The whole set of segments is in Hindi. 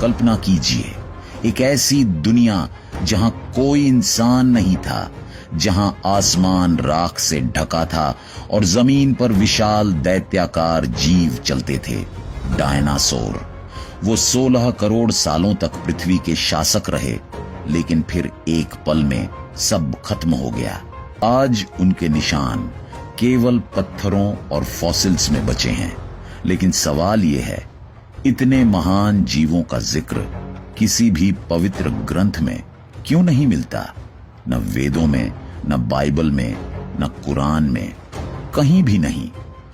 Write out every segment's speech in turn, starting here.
कल्पना कीजिए, एक ऐसी दुनिया जहां कोई इंसान नहीं था, जहां आसमान राख से ढका था और जमीन पर विशाल दैत्याकार जीव चलते थे, डायनासोर। वो 16 करोड़ सालों तक पृथ्वी के शासक रहे, लेकिन फिर एक पल में सब खत्म हो गया। आज उनके निशान केवल पत्थरों और फॉसिल्स में बचे हैं। लेकिन सवाल यह है, इतने महान जीवों का जिक्र किसी भी पवित्र ग्रंथ में क्यों नहीं मिलता? न वेदों में, न बाइबल में, न कुरान में, कहीं भी नहीं।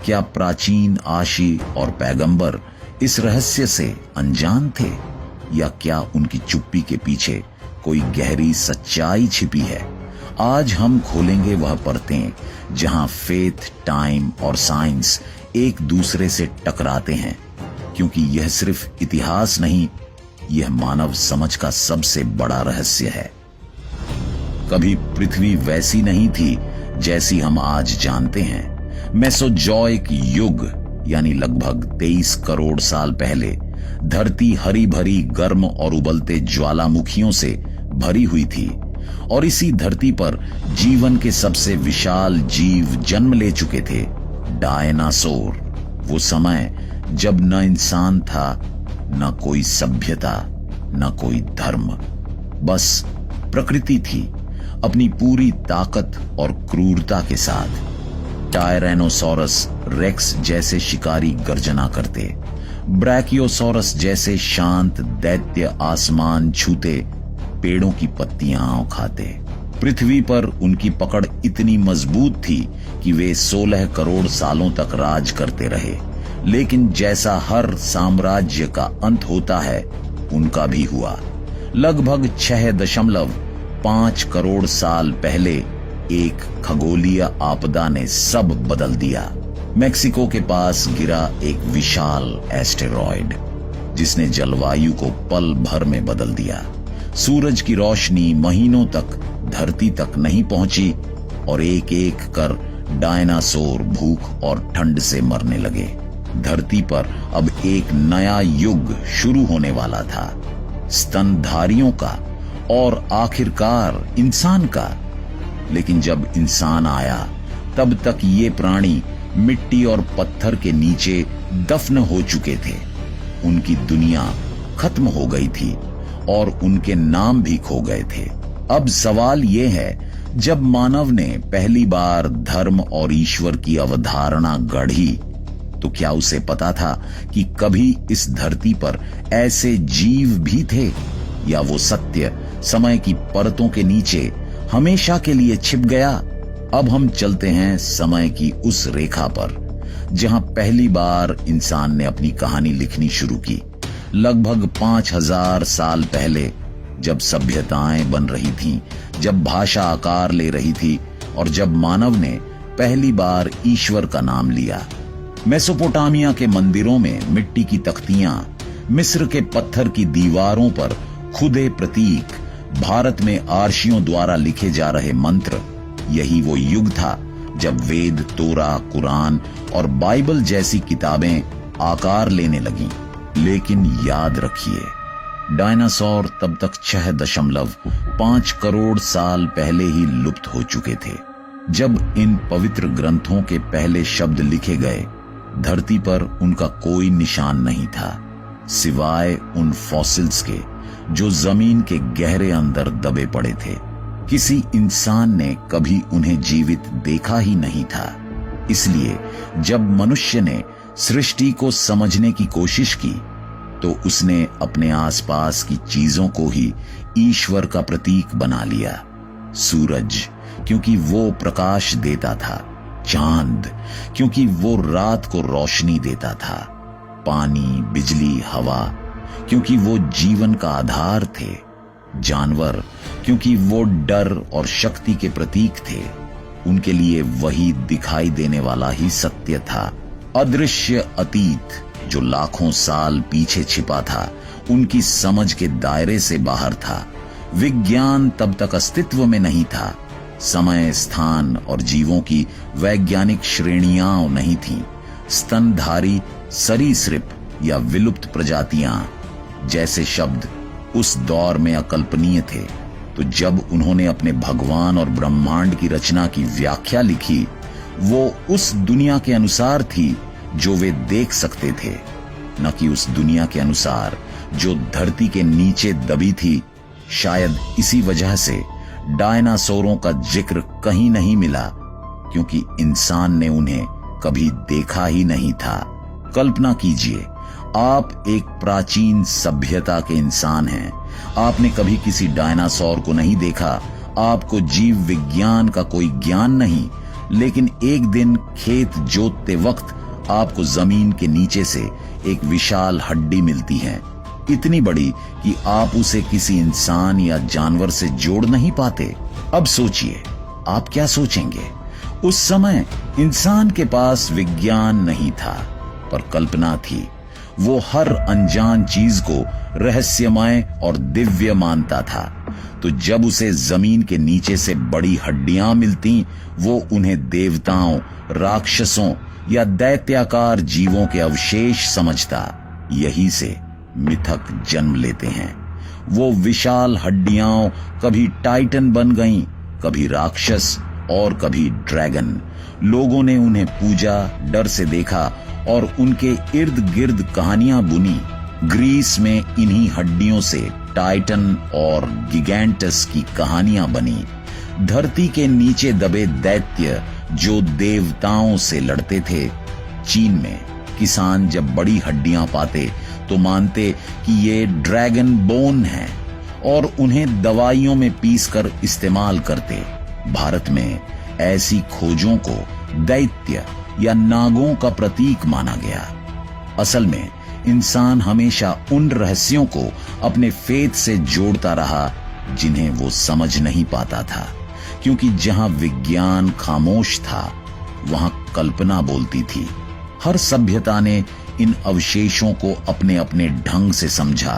क्या प्राचीन आशी और पैगंबर इस रहस्य से अनजान थे, या क्या उनकी चुप्पी के पीछे कोई गहरी सच्चाई छिपी है? आज हम खोलेंगे वह परतें जहां फेथ, टाइम और साइंस एक दूसरे से टकराते हैं, क्योंकि यह सिर्फ इतिहास नहीं, यह मानव समझ का सबसे बड़ा रहस्य है। कभी पृथ्वी वैसी नहीं थी जैसी हम आज जानते हैं। मेसोजोइक युग यानी लगभग 23 करोड़ साल पहले धरती हरी भरी, गर्म और उबलते ज्वालामुखियों से भरी हुई थी, और इसी धरती पर जीवन के सबसे विशाल जीव जन्म ले चुके थे, डायनासोर। वो समय जब न इंसान था, न कोई सभ्यता, न कोई धर्म, बस प्रकृति थी अपनी पूरी ताकत और क्रूरता के साथ। टायरेनोसोरस रेक्स जैसे शिकारी गर्जना करते, ब्रैकियोसोरस जैसे शांत दैत्य आसमान छूते, पेड़ों की पत्तियां खाते। पृथ्वी पर उनकी पकड़ इतनी मजबूत थी कि वे 16 करोड़ सालों तक राज करते रहे। लेकिन जैसा हर साम्राज्य का अंत होता है, उनका भी हुआ। लगभग 6.5 करोड़ साल पहले एक खगोलीय आपदा ने सब बदल दिया। मेक्सिको के पास गिरा एक विशाल एस्टेरॉयड, जिसने जलवायु को पल भर में बदल दिया। सूरज की रोशनी महीनों तक धरती तक नहीं पहुंची, और एक एक कर डायनासोर भूख और ठंड से मरने लगे। धरती पर अब एक नया युग शुरू होने वाला था, स्तनधारियों का और आखिरकार इंसान का। लेकिन जब इंसान आया, तब तक ये प्राणी मिट्टी और पत्थर के नीचे दफन हो चुके थे। उनकी दुनिया खत्म हो गई थी और उनके नाम भी खो गए थे। अब सवाल यह है, जब मानव ने पहली बार धर्म और ईश्वर की अवधारणा गढ़ी, तो क्या उसे पता था कि कभी इस धरती पर ऐसे जीव भी थे, या वो सत्य समय की परतों के नीचे हमेशा के लिए छिप गया? अब हम चलते हैं समय की उस रेखा पर जहां पहली बार इंसान ने अपनी कहानी लिखनी शुरू की। लगभग 5000 साल पहले, जब सभ्यताएं बन रही थीं, जब भाषा आकार ले रही थी, और जब मानव ने पहली बार ईश्वर का नाम लिया। मेसोपोटामिया के मंदिरों में मिट्टी की तख्तियां, मिस्र के पत्थर की दीवारों पर खुदे प्रतीक, भारत में आर्षियों द्वारा लिखे जा रहे मंत्र, यही वो युग था जब वेद, तोरा, कुरान और बाइबल जैसी किताबें आकार लेने लगीं। लेकिन याद रखिए, डायनासोर तब तक 6.5 करोड़ साल पहले ही लुप्त हो चुके थे। जब इन पवित्र ग्रंथों के पहले शब्द लिखे गए, धरती पर उनका कोई निशान नहीं था, सिवाय उन फॉसिल्स के जो जमीन के गहरे अंदर दबे पड़े थे। किसी इंसान ने कभी उन्हें जीवित देखा ही नहीं था। इसलिए जब मनुष्य ने सृष्टि को समझने की कोशिश की, तो उसने अपने आसपास की चीजों को ही ईश्वर का प्रतीक बना लिया। सूरज, क्योंकि वो प्रकाश देता था, चांद, क्योंकि वो रात को रोशनी देता था, पानी, बिजली, हवा, क्योंकि वो जीवन का आधार थे, जानवर, क्योंकि वो डर और शक्ति के प्रतीक थे। उनके लिए वही दिखाई देने वाला ही सत्य था। अदृश्य अतीत जो लाखों साल पीछे छिपा था, उनकी समझ के दायरे से बाहर था। विज्ञान तब तक अस्तित्व में नहीं था। समय, स्थान और जीवों की वैज्ञानिक श्रेणियां नहीं थीं। स्तनधारी, सरीसृप या विलुप्त प्रजातियां, जैसे शब्द उस दौर में अकल्पनीय थे। तो जब उन्होंने अपने भगवान और ब्रह्मांड की रचना की व्याख्या लिखी, वो उस दुनिया के अनुसार थी जो वे देख सकते थे, न कि उस दुनिया के अनुसार जो धरती के नीचे दबी थी। शायद इसी वजह से डायनासोरों का जिक्र कहीं नहीं मिला, क्योंकि इंसान ने उन्हें कभी देखा ही नहीं था। कल्पना कीजिए, आप एक प्राचीन सभ्यता के इंसान हैं। आपने कभी किसी डायनासोर को नहीं देखा, आपको जीव विज्ञान का कोई ज्ञान नहीं, लेकिन एक दिन खेत जोतते वक्त आपको जमीन के नीचे से एक विशाल हड्डी मिलती है, इतनी बड़ी कि आप उसे किसी इंसान या जानवर से जोड़ नहीं पाते। अब सोचिए, आप क्या सोचेंगे? उस समय इंसान के पास विज्ञान नहीं था, पर कल्पना थी। वो हर अनजान चीज को रहस्यमय और दिव्य मानता था। तो जब उसे जमीन के नीचे से बड़ी हड्डियां मिलती, वो उन्हें देवताओं, राक्षसों या दैत्याकार जीवों के अवशेष समझता। यही से मिथक जन्म लेते हैं। वो विशाल हड्डियां कभी टाइटन बन गईं, कभी राक्षस और कभी ड्रैगन। लोगों ने उन्हें पूजा, डर से देखा और उनके इर्द गिर्द कहानियां बुनी। ग्रीस में इन्हीं हड्डियों से टाइटन और गिगैंटस की कहानियां बनी। धरती के नीचे दबे दैत्य जो देवताओं से लड़ते थे। चीन में किसान जब बड़ी हड्डियां पाते तो मानते कि ये ड्रैगन बोन है और उन्हें दवाइयों में पीसकर इस्तेमाल करते। भारत में ऐसी खोजों को दैत्य या नागों का प्रतीक माना गया। असल में इंसान हमेशा उन रहस्यों को अपने फेथ से जोड़ता रहा जिन्हें वो समझ नहीं पाता था, क्योंकि जहां विज्ञान खामोश था, वहां कल्पना बोलती थी। हर सभ्यता ने इन अवशेषों को अपने अपने ढंग से समझा।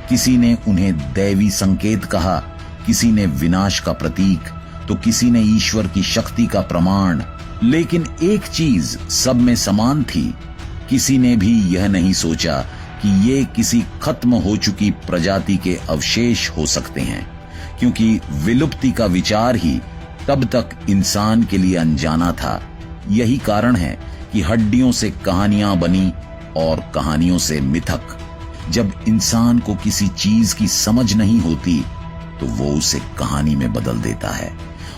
किसी ने उन्हें दैवी संकेत कहा, किसी ने विनाश का प्रतीक, तो किसी ने ईश्वर की शक्ति का प्रमाण। लेकिन एक चीज सब में समान थी, किसी ने भी यह नहीं सोचा कि ये किसी खत्म हो चुकी प्रजाति के अवशेष हो सकते हैं, क्योंकि विलुप्ति का विचार ही तब तक इंसान के लिए अनजाना था। यही कारण है कि हड्डियों से कहानियां बनी और कहानियों से मिथक। जब इंसान को किसी चीज की समझ नहीं होती तो वो उसे कहानी में बदल देता है,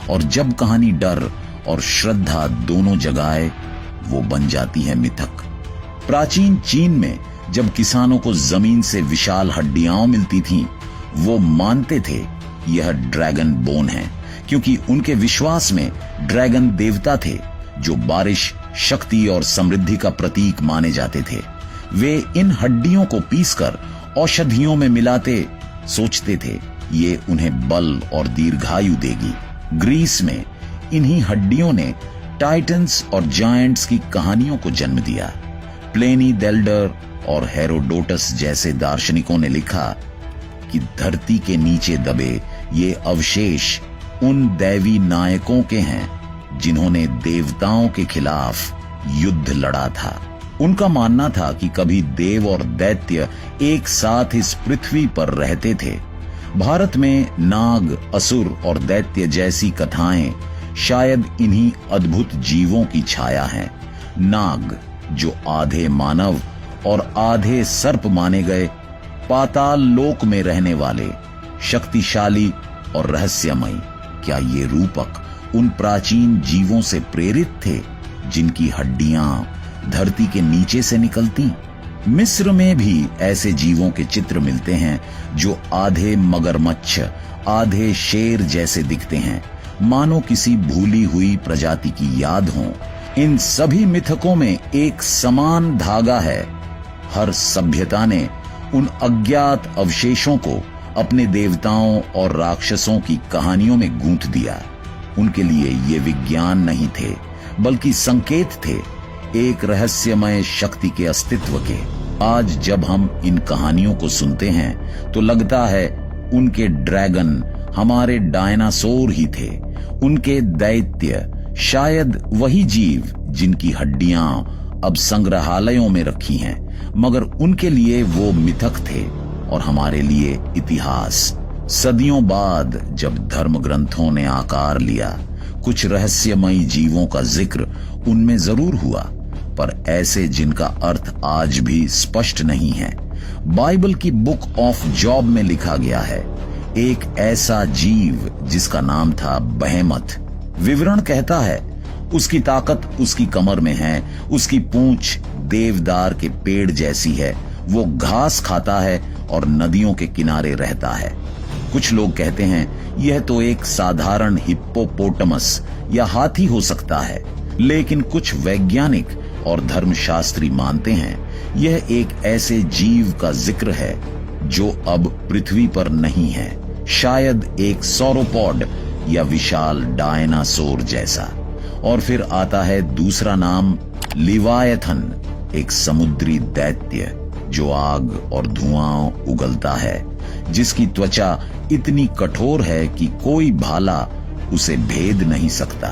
और जब कहानी डर और श्रद्धा दोनों जगाए, वो बन जाती है मिथक। प्राचीन चीन में जब किसानों को जमीन से विशाल हड्डियां मिलती थीं, वो मानते थे यह ड्रैगन बोन है, क्योंकि उनके विश्वास में ड्रैगन देवता थे जो बारिश, शक्ति और समृद्धि का प्रतीक माने जाते थे। वे इन हड्डियों को पीसकर औषधियों में मिलाते, सोचते थे ये उन्हें बल और दीर्घायु देगी। ग्रीस में इन्हीं हड्डियों ने टाइटन्स और जायंट्स की कहानियों को जन्म दिया। प्लेनी डेल्डर और हेरोडोटस जैसे दार्शनिकों ने लिखा कि धरती के नीचे दबे ये अवशेष उन दैवी नायकों के हैं जिन्होंने देवताओं के खिलाफ युद्ध लड़ा था। उनका मानना था कि कभी देव और दैत्य एक साथ इस पृथ्वी पर रहते थे। भारत में नाग, असुर और दैत्य जैसी कथाएं शायद इन्हीं अद्भुत जीवों की छाया हैं। नाग जो आधे मानव और आधे सर्प माने गए, पाताल लोक में रहने वाले, शक्तिशाली और रहस्यमयी। क्या ये रूपक उन प्राचीन जीवों से प्रेरित थे जिनकी हड्डियां धरती के नीचे से निकलती? मिस्र में भी ऐसे जीवों के चित्र मिलते हैं जो आधे मगरमच्छ, आधे शेर जैसे दिखते हैं, मानो किसी भूली हुई प्रजाति की याद हो। इन सभी मिथकों में एक समान धागा है। हर सभ्यता ने उन अज्ञात अवशेषों को अपने देवताओं और राक्षसों की कहानियों में गूंथ दिया। उनके लिए ये विज्ञान नहीं थे, बल्कि संकेत थे एक रहस्यमय शक्ति के अस्तित्व के। आज जब हम इन कहानियों को सुनते हैं तो लगता है उनके ड्रैगन हमारे डायनासोर ही थे, उनके दैत्य शायद वही जीव जिनकी हड्डियां अब संग्रहालयों में रखी हैं, मगर उनके लिए वो मिथक थे और हमारे लिए इतिहास। सदियों बाद जब धर्म ग्रंथों ने आकार लिया, कुछ रहस्यमयी जीवों का जिक्र उनमें जरूर हुआ, पर ऐसे जिनका अर्थ आज भी स्पष्ट नहीं है। बाइबल की बुक ऑफ जॉब में लिखा गया है, एक ऐसा जीव जिसका नाम था बहेमत। विवरण कहता है, उसकी ताकत उसकी कमर में है, उसकी पूंछ देवदार के पेड़ जैसी है, वो घास खाता है और नदियों के किनारे रहता है। कुछ लोग कहते हैं यह तो एक साधारण हिप्पोपोटामस या हाथी हो सकता है, लेकिन कुछ वैज्ञानिक और धर्मशास्त्री मानते हैं यह एक ऐसे जीव का जिक्र है जो अब पृथ्वी पर नहीं है, शायद एक सौरोपॉड या विशाल डायनासोर जैसा। और फिर आता है दूसरा नाम, लिवायथन, एक समुद्री दैत्य जो आग और धुआं उगलता है, जिसकी त्वचा इतनी कठोर है कि कोई भाला उसे भेद नहीं सकता।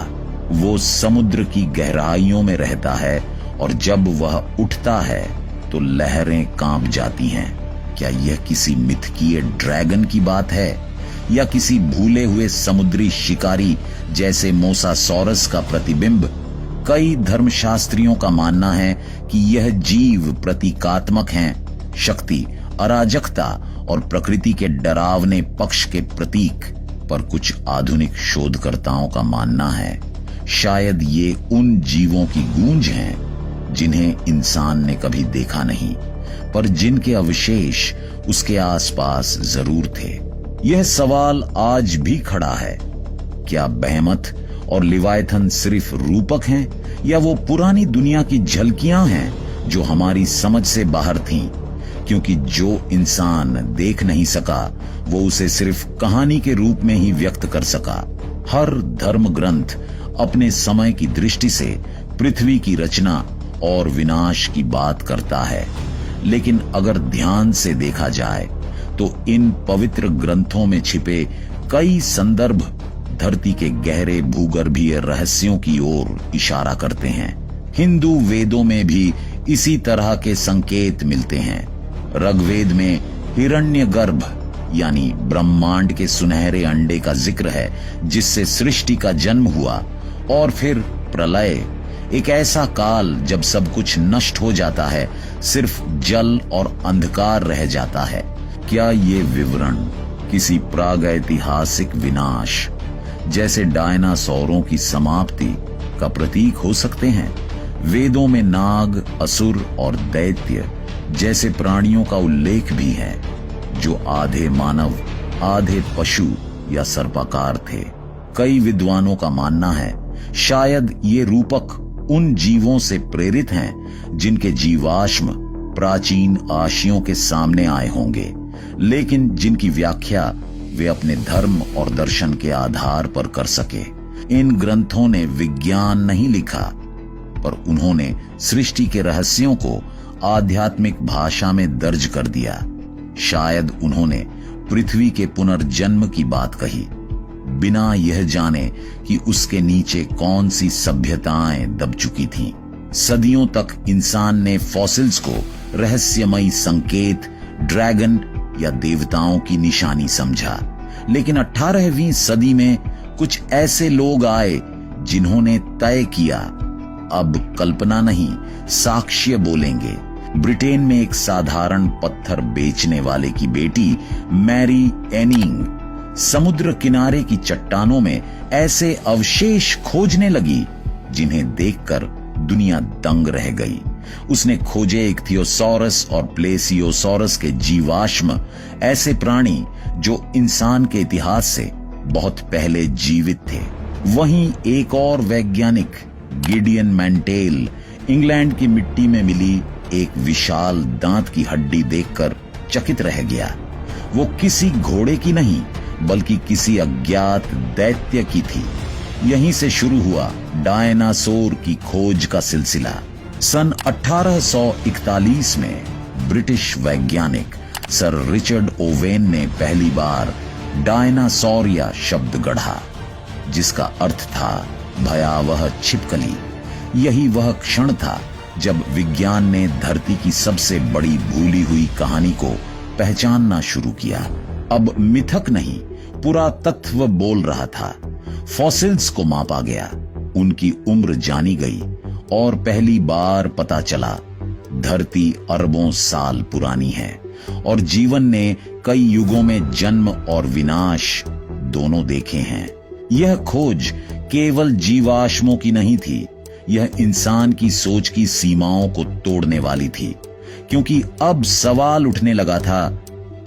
वो समुद्र की गहराइयों में रहता है और जब वह उठता है तो लहरें कांप जाती हैं। क्या यह किसी मिथकीय ड्रैगन की बात है या किसी भूले हुए समुद्री शिकारी जैसे मोसासॉरस का प्रतिबिंब? कई धर्मशास्त्रियों का मानना है कि यह जीव प्रतीकात्मक हैं, शक्ति, अराजकता और प्रकृति के डरावने पक्ष के प्रतीक। पर कुछ आधुनिक शोधकर्ताओं का मानना है शायद ये उन जीवों की गूंज हैं जिन्हें इंसान ने कभी देखा नहीं, पर जिनके अवशेष उसके आसपास जरूर थे। यह सवाल आज भी खड़ा है, क्या बहेमत और लिवायथन सिर्फ रूपक हैं या वो पुरानी दुनिया की झलकियां हैं जो हमारी समझ से बाहर थीं? क्योंकि जो इंसान देख नहीं सका वो उसे सिर्फ कहानी के रूप में ही व्यक्त कर सका। हर धर्म ग्रंथ अपने समय की दृष्टि से पृथ्वी की रचना और विनाश की बात करता है, लेकिन अगर ध्यान से देखा जाए तो इन पवित्र ग्रंथों में छिपे कई संदर्भ धरती के गहरे भूगर्भीय रहस्यों की ओर इशारा करते हैं। हिंदू वेदों में भी इसी तरह के संकेत मिलते हैं। ऋग्वेद में हिरण्यगर्भ यानी ब्रह्मांड के सुनहरे अंडे का जिक्र है जिससे सृष्टि का जन्म हुआ, और फिर प्रलय, एक ऐसा काल जब सब कुछ नष्ट हो जाता है, सिर्फ जल और अंधकार रह जाता है। क्या ये विवरण किसी प्रागैतिहासिक विनाश जैसे डायनासोरों की समाप्ति का प्रतीक हो सकते हैं? वेदों में नाग, असुर और दैत्य जैसे प्राणियों का उल्लेख भी है जो आधे मानव, आधे पशु या सर्पाकार थे। कई विद्वानों का मानना है शायद ये रूपक उन जीवों से प्रेरित हैं जिनके जीवाश्म प्राचीन आशियों के सामने आए होंगे, लेकिन जिनकी व्याख्या वे अपने धर्म और दर्शन के आधार पर कर सके। इन ग्रंथों ने विज्ञान नहीं लिखा, पर उन्होंने सृष्टि के रहस्यों को आध्यात्मिक भाषा में दर्ज कर दिया। शायद उन्होंने पृथ्वी के पुनर्जन्म की बात कही, बिना यह जाने कि उसके नीचे कौन सी सभ्यताएं दब चुकी थीं। सदियों तक इंसान ने फॉसिल्स को रहस्यमयी संकेत, ड्रैगन या देवताओं की निशानी समझा, लेकिन 18वीं सदी में कुछ ऐसे लोग आए जिन्होंने तय किया, अब कल्पना नहीं, साक्ष्य बोलेंगे। ब्रिटेन में एक साधारण पत्थर बेचने वाले की बेटी मैरी एनिंग समुद्र किनारे की चट्टानों में ऐसे अवशेष खोजने लगी जिन्हें देखकर दुनिया दंग रह गई। उसने खोजे इक्थियोसॉरस और प्लेसियोसॉरस के जीवाश्म, ऐसे प्राणी जो इंसान के इतिहास से बहुत पहले जीवित थे। वहीं एक और वैज्ञानिक गिडियन मैंटेल इंग्लैंड की मिट्टी में मिली एक विशाल दांत की हड्डी देखकर चकित रह गया। वो किसी घोड़े की नहीं बल्कि किसी अज्ञात दैत्य की थी। यहीं से शुरू हुआ डायनासोर की खोज का सिलसिला। सन 1841 में ब्रिटिश वैज्ञानिक सर रिचर्ड ओवेन ने पहली बार डायनासोरिया शब्द गढ़ा, जिसका अर्थ था भयावह छिपकली। यही वह क्षण था जब विज्ञान ने धरती की सबसे बड़ी भूली हुई कहानी को पहचानना शुरू किया। अब मिथक नहीं, पुरातत्व बोल रहा था। फॉसिल्स को मापा गया, उनकी उम्र जानी गई और पहली बार पता चला धरती अरबों साल पुरानी है और जीवन ने कई युगों में जन्म और विनाश दोनों देखे हैं। यह खोज केवल जीवाश्मों की नहीं थी, यह इंसान की सोच की सीमाओं को तोड़ने वाली थी, क्योंकि अब सवाल उठने लगा था,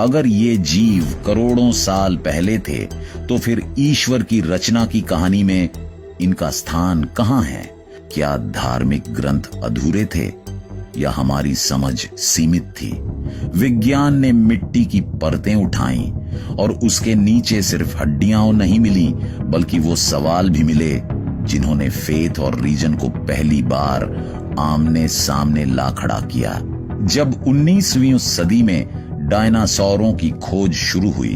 अगर ये जीव करोड़ों साल पहले थे तो फिर ईश्वर की रचना की कहानी में इनका स्थान कहां है? क्या धार्मिक ग्रंथ अधूरे थे या हमारी समझ सीमित थी? विज्ञान ने मिट्टी की परतें उठाईं और उसके नीचे सिर्फ हड्डियां नहीं मिली, बल्कि वो सवाल भी मिले जिन्होंने फेथ और रीजन को पहली बार आमने सामने ला खड़ा किया। जब 19वीं सदी में डायनासोरों की खोज शुरू हुई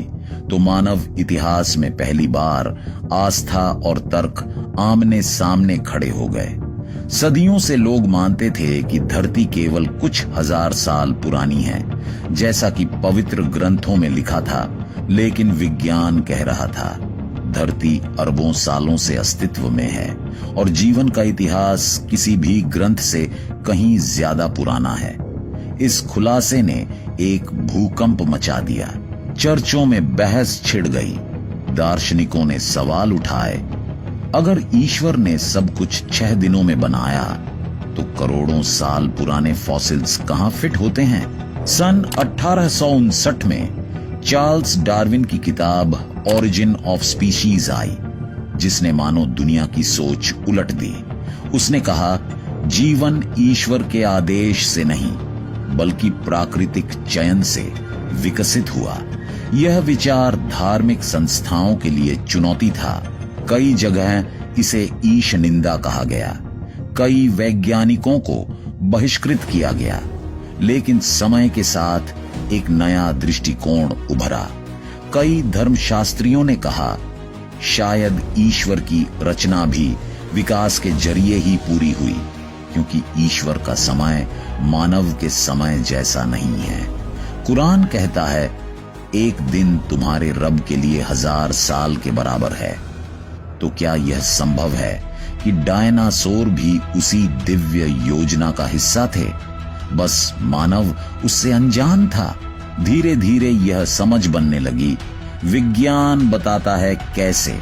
तो मानव इतिहास में पहली बार आस्था और तर्क आमने सामने खड़े हो गए। सदियों से लोग मानते थे कि धरती केवल कुछ हजार साल पुरानी है, जैसा कि पवित्र ग्रंथों में लिखा था, लेकिन विज्ञान कह रहा था धरती अरबों सालों से अस्तित्व में है और जीवन का इतिहास किसी भी ग्रंथ से कहीं ज्यादा पुराना है। इस खुलासे ने एक भूकंप मचा दिया। चर्चों में बहस छिड़ गई, दार्शनिकों ने सवाल उठाए, अगर ईश्वर ने सब कुछ 6 दिनों में बनाया तो करोड़ों साल पुराने फॉसिल्स कहां फिट होते हैं? सन 1859 में चार्ल्स डार्विन की किताब ओरिजिन ऑफ स्पीशीज आई, जिसने मानो दुनिया की सोच उलट दी। उसने कहा, जीवन ईश्वर के आदेश से नहीं बल्कि प्राकृतिक चयन से विकसित हुआ। यह विचार धार्मिक संस्थाओं के लिए चुनौती था। कई जगह इसे ईश निंदा कहा गया, कई वैज्ञानिकों को बहिष्कृत किया गया, लेकिन समय के साथ एक नया दृष्टिकोण उभरा। कई धर्मशास्त्रियों ने कहा, शायद ईश्वर की रचना भी विकास के जरिए ही पूरी हुई, क्योंकि ईश्वर का समय मानव के समय जैसा नहीं है। कुरान कहता है, एक दिन तुम्हारे रब के लिए 1000 साल के बराबर है। तो क्या यह संभव है कि डायनासोर भी उसी दिव्य योजना का हिस्सा थे? बस मानव उससे अनजान था। धीरे धीरे यह समझ बनने लगी। विज्ञान बताता है कैसे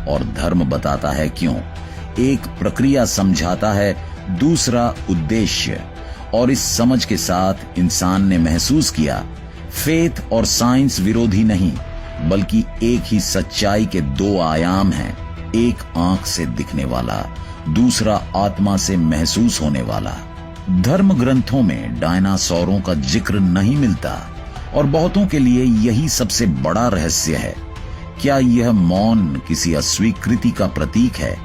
और धर्म बताता है क्यों। एक प्रक्रिया समझाता है, दूसरा उद्देश्य। और इस समझ के साथ इंसान ने महसूस किया, फेथ और साइंस विरोधी नहीं, बल्कि एक ही सच्चाई के 2 आयाम हैं। एक आंख से दिखने वाला, दूसरा आत्मा से महसूस होने वाला। धर्म ग्रंथों में डायनासोरों का जिक्र नहीं मिलता और बहुतों के लिए यही सबसे बड़ा रहस्य है। क्या यह मौन किसी अस्वीकृति का प्रतीक है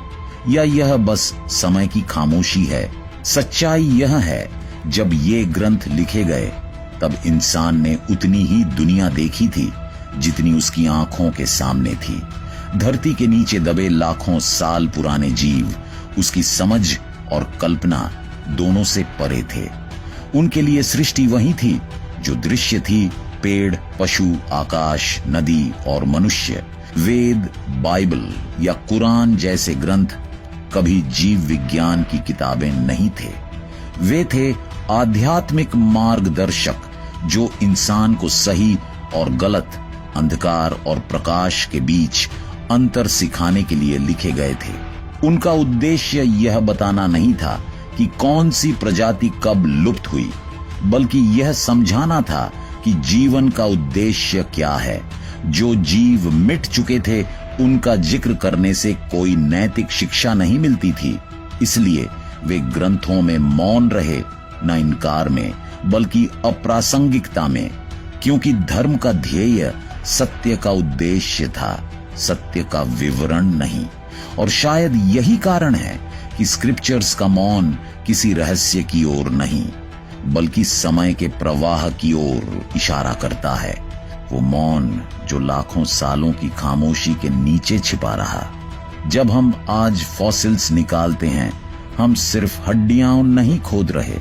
या यह बस समय की खामोशी है? सच्चाई यह है, जब ये ग्रंथ लिखे गए तब इंसान ने उतनी ही दुनिया देखी थी जितनी उसकी आंखों के सामने थी। धरती के नीचे दबे लाखों साल पुराने जीव उसकी समझ और कल्पना दोनों से परे थे। उनके लिए सृष्टि वही थी जो दृश्य थी, पेड़, पशु, आकाश, नदी और मनुष्य। वेद, बाइबल या कुरान जैसे ग्रंथ कभी जीव विज्ञान की किताबें नहीं थे। वे थे आध्यात्मिक मार्गदर्शक जो इंसान को सही और गलत, अंधकार और प्रकाश के बीच अंतर सिखाने के लिए लिखे गए थे। उनका उद्देश्य यह बताना नहीं था कि कौन सी प्रजाति कब लुप्त हुई, बल्कि यह समझाना था कि जीवन का उद्देश्य क्या है। जो जीव मिट चुके थे उनका जिक्र करने से कोई नैतिक शिक्षा नहीं मिलती थी, इसलिए वे ग्रंथों में मौन रहे, न इनकार में बल्कि अप्रासंगिकता में, क्योंकि धर्म का ध्येय सत्य का उद्देश्य था, सत्य का विवरण नहीं। और शायद यही कारण है कि स्क्रिप्चर्स का मौन किसी रहस्य की ओर नहीं बल्कि समय के प्रवाह की ओर इशारा करता है। वो मौन जो लाखों सालों की खामोशी के नीचे छिपा रहा। जब हम आज फॉसिल्स निकालते हैं, हम सिर्फ हड्डियां नहीं खोद रहे,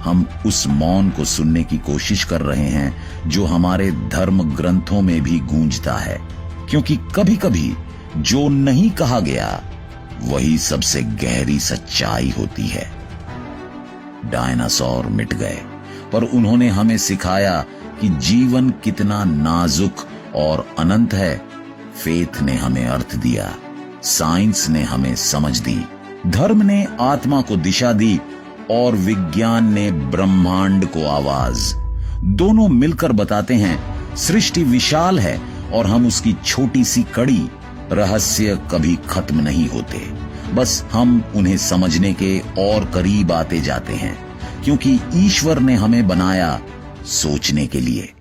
हम उस मौन को सुनने की कोशिश कर रहे हैं जो हमारे धर्म ग्रंथों में भी गूंजता है, क्योंकि कभी कभी जो नहीं कहा गया वही सबसे गहरी सच्चाई होती है। डायनासोर मिट गए, पर उन्होंने हमें सिखाया कि जीवन कितना नाजुक और अनंत है। फेथ ने हमें अर्थ दिया, साइंस ने हमें समझ दी, धर्म ने आत्मा को दिशा दी और विज्ञान ने ब्रह्मांड को आवाज। दोनों मिलकर बताते हैं सृष्टि विशाल है और हम उसकी छोटी सी कड़ी। रहस्य कभी खत्म नहीं होते, बस हम उन्हें समझने के और करीब आते जाते हैं, क्योंकि ईश्वर ने हमें बनाया सोचने के लिए।